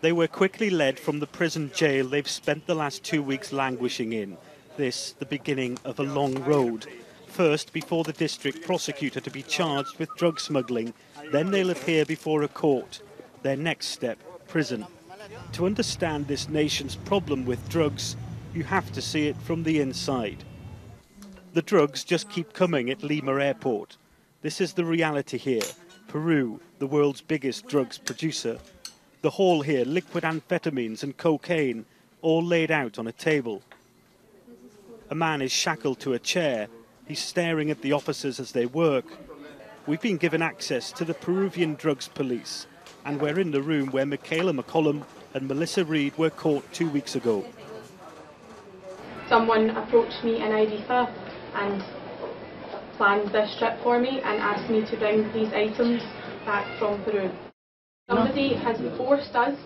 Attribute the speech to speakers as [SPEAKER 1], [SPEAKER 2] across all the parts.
[SPEAKER 1] They were quickly led from the prison jail they've spent the last 2 weeks languishing in. This, the beginning of a long road. First, before the district prosecutor to be charged with drug smuggling. Then they'll appear before a court. Their next step, prison. To understand this nation's problem with drugs, you have to see it from the inside. The drugs just keep coming at Lima airport. This is the reality here. Peru, the world's biggest drugs producer. The haul here, liquid amphetamines and cocaine, all laid out on a table. A man is shackled to a chair. He's staring at the officers as they work. We've been given access to the Peruvian drugs police, and we're in the room where McCollum and Melissa Reed were caught 2 weeks ago.
[SPEAKER 2] Someone approached me in Ibiza and planned this trip for me and asked me to bring these items back from Peru. Somebody has forced us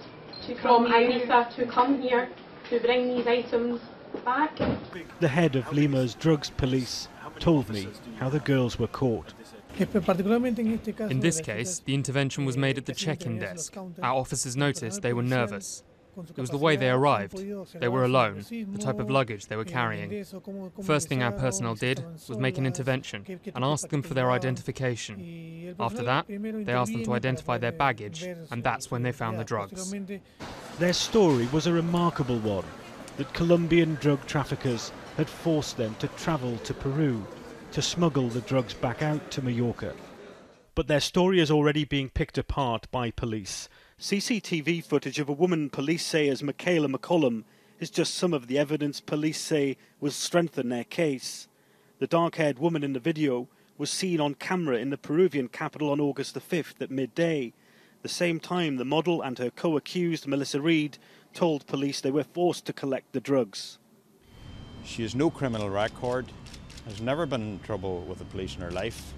[SPEAKER 2] from Ibiza to come here to bring these items back.
[SPEAKER 1] The head of Lima's drugs police told me how the girls were caught.
[SPEAKER 3] In this case, the intervention was made at the check-in desk. Our officers noticed they were nervous. It was the way they arrived. They were alone, the type of luggage they were carrying. First thing our personnel did was make an intervention and ask them for their identification. After that, they asked them to identify their baggage, and that's when they found the drugs.
[SPEAKER 1] Their story was a remarkable one, that Colombian drug traffickers had forced them to travel to Peru to smuggle the drugs back out to Mallorca. But their story is already being picked apart by police. CCTV footage of a woman police say is McCollum is just some of the evidence police say will strengthen their case. The dark-haired woman in the video was seen on camera in the Peruvian capital on August the 5th at midday. The same time, the model and her co-accused, Melissa Reed, told police they were forced to collect the drugs.
[SPEAKER 4] She has no criminal record, has never been in trouble with the police in her life.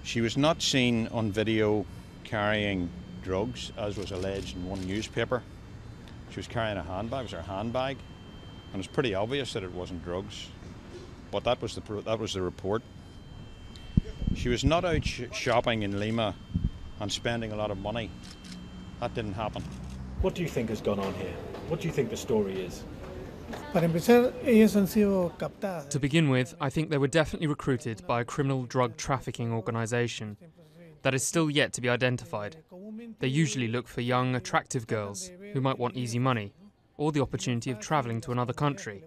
[SPEAKER 4] She was not seen on video carrying drugs, as was alleged in one newspaper. She was carrying a handbag, it was her handbag, and it's pretty obvious that it wasn't drugs. But that was the report. She was not out shopping in Lima and spending a lot of money. That didn't happen.
[SPEAKER 1] What do you think has gone on here? What do you think the story is?
[SPEAKER 3] To begin with, I think they were definitely recruited by a criminal drug trafficking organisation that is still yet to be identified. They usually look for young, attractive girls who might want easy money or the opportunity of travelling to another country.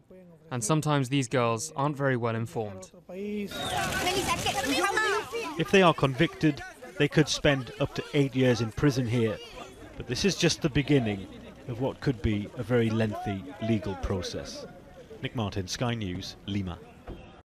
[SPEAKER 3] And sometimes these girls aren't very well informed.
[SPEAKER 1] If they are convicted, they could spend up to 8 years in prison here. But this is just the beginning of what could be a very lengthy legal process. Nick Martin, Sky News, Lima.